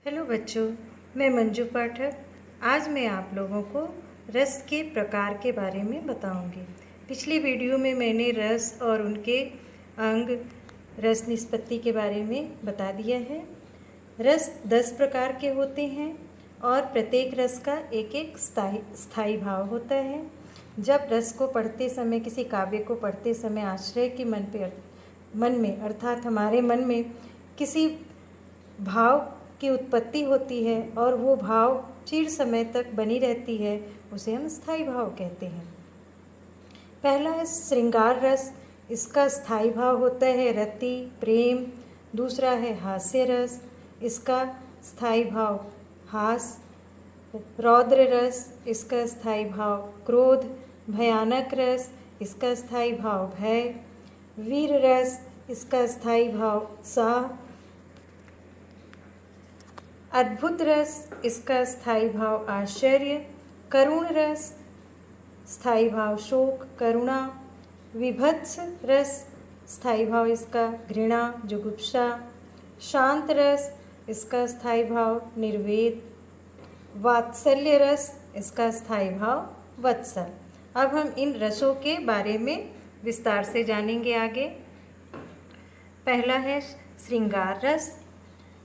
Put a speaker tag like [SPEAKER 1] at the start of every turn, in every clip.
[SPEAKER 1] Hello बच्चों, मैं मंजू पाठक। आज मैं आप लोगों को रस के प्रकार के बारे में बताऊंगी। पिछली वीडियो में मैंने रस और उनके अंग, रस निष्पत्ति के बारे में बता दिया है। रस 10 प्रकार के होते हैं और प्रत्येक रस का एक एक स्थायी भाव होता है। जब रस को पढ़ते समय, किसी काव्य को पढ़ते समय आश्रय के मन में अर्थात हमारे मन में किसी भाव की उत्पत्ति होती है और वो भाव चिर समय तक बनी रहती है, उसे हम स्थायी भाव कहते हैं। पहला है श्रृंगार रस। इसका स्थायी भाव होता है रति, प्रेम। दूसरा है हास्य रस। इसका स्थायी भाव हास। रौद्र रस। इसका स्थायी भाव क्रोध। भयानक रस। इसका स्थायी भाव भय। वीर रस। इसका स्थायी भाव उत्साह। अद्भुत रस। इसका स्थायी भाव आश्चर्य। करुण रस। स्थायी भाव शोक, करुणा। विभत्स रस। स्थायी भाव इसका घृणा, जुगुप्सा। शांत रस। इसका स्थायी भाव निर्वेद। वात्सल्य रस। इसका स्थायी भाव वत्सल। अब हम इन रसों के बारे में विस्तार से जानेंगे आगे। पहला है श्रृंगार रस।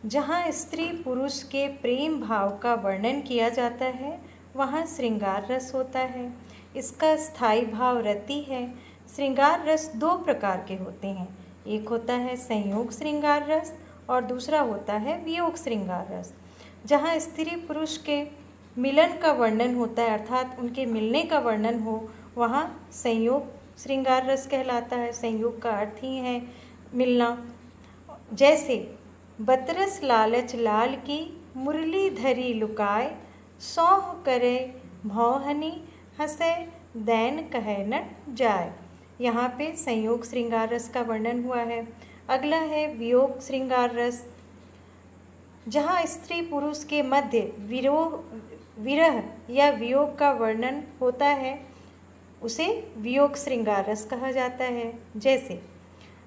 [SPEAKER 1] जहाँ स्त्री पुरुष के प्रेम भाव का वर्णन किया जाता है, वहाँ श्रृंगार रस होता है। इसका स्थायी भाव रति है। श्रृंगार रस 2 प्रकार के होते हैं। एक होता है संयोग श्रृंगार रस और दूसरा होता है वियोग श्रृंगार रस। जहाँ स्त्री पुरुष के मिलन का वर्णन होता है, अर्थात उनके मिलने का वर्णन हो, वहाँ संयोग श्रृंगार रस कहलाता है। संयोग का अर्थ ही है मिलना। जैसे बतरस लालच लाल की मुरली धरी लुकाय, सौह करे भौहनी हंसे दैन कहे न जाय। यहाँ पे संयोग श्रृंगार रस का वर्णन हुआ है। अगला है वियोग श्रृंगार रस। जहाँ स्त्री पुरुष के मध्य विरह या वियोग का वर्णन होता है, उसे वियोग श्रृंगार रस कहा जाता है। जैसे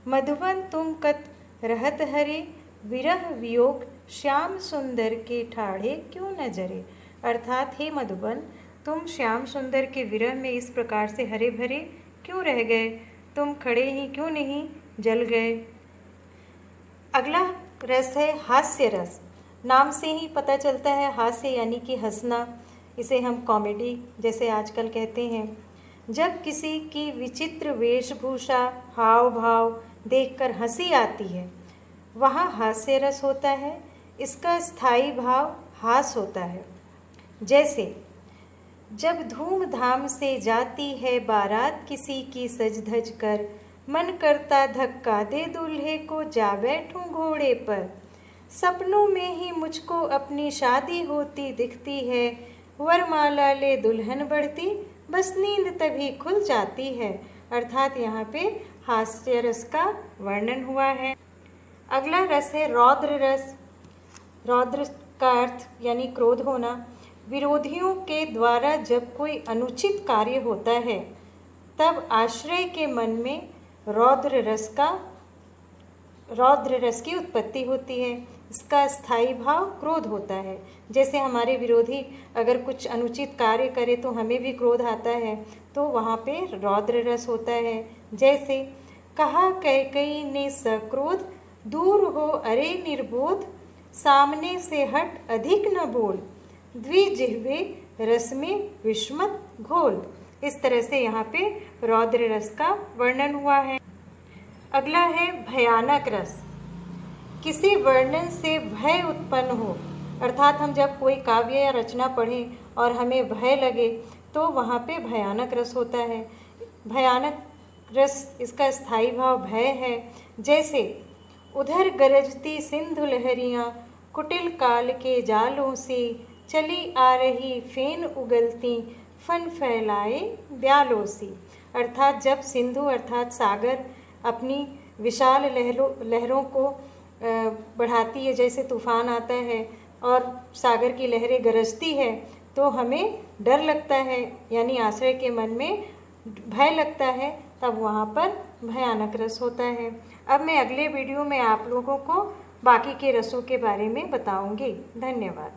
[SPEAKER 1] मधुबन तुम कत रहत हरे, विरह वियोग श्याम सुंदर के ठाढ़े क्यों न जरे। अर्थात हे मधुबन, तुम श्याम सुंदर के विरह में इस प्रकार से हरे भरे क्यों रह गए, तुम खड़े ही क्यों नहीं जल गए। अगला रस है हास्य रस। नाम से ही पता चलता है हास्य यानी कि हंसना। इसे हम कॉमेडी जैसे आजकल कहते हैं। जब किसी की विचित्र वेशभूषा, हाव भाव देखकर हंसी आती है, वहाँ हास्य रस होता है। इसका स्थायी भाव हास होता है। जैसे जब धूमधाम से जाती है बारात किसी की सज धज कर, मन करता धक्का दे दूल्हे को जा बैठूं घोड़े पर। सपनों में ही मुझको अपनी शादी होती दिखती है, वरमाला ले दुल्हन बढ़ती, बस नींद तभी खुल जाती है। अर्थात यहाँ पे हास्य रस का वर्णन हुआ है। अगला रस है रौद्र रस। रौद्र का अर्थ यानी क्रोध होना। विरोधियों के द्वारा जब कोई अनुचित कार्य होता है, तब आश्रय के मन में रौद्र रस की उत्पत्ति होती है। इसका स्थायी भाव क्रोध होता है। जैसे हमारे विरोधी अगर कुछ अनुचित कार्य करे तो हमें भी क्रोध आता है, तो वहाँ पे रौद्र रस होता है। जैसे कहा कैकेयी ने सक्रोध, दूर हो अरे निर्बोध, सामने से हट अधिक न बोल, द्विजिह्वे रस में विस्मत घोल। इस तरह से यहाँ पे रौद्र रस का वर्णन हुआ है। अगला है भयानक रस। किसी वर्णन से भय उत्पन्न हो, अर्थात हम जब कोई काव्य या रचना पढ़ें और हमें भय लगे, तो वहाँ पे भयानक रस होता है। भयानक रस, इसका स्थायी भाव भय है। जैसे उधर गरजती सिंधु लहरियाँ, कुटिल काल के जालों से, चली आ रही फेन उगलती, फन फैलाए ब्यालों सी। अर्थात जब सिंधु अर्थात सागर अपनी विशाल लहरों को बढ़ाती है, जैसे तूफान आता है और सागर की लहरें गरजती है, तो हमें डर लगता है, यानी आश्रय के मन में भय लगता है, तब वहाँ पर भयानक रस होता है। अब मैं अगले वीडियो में आप लोगों को बाकी के रसों के बारे में बताऊंगी। धन्यवाद।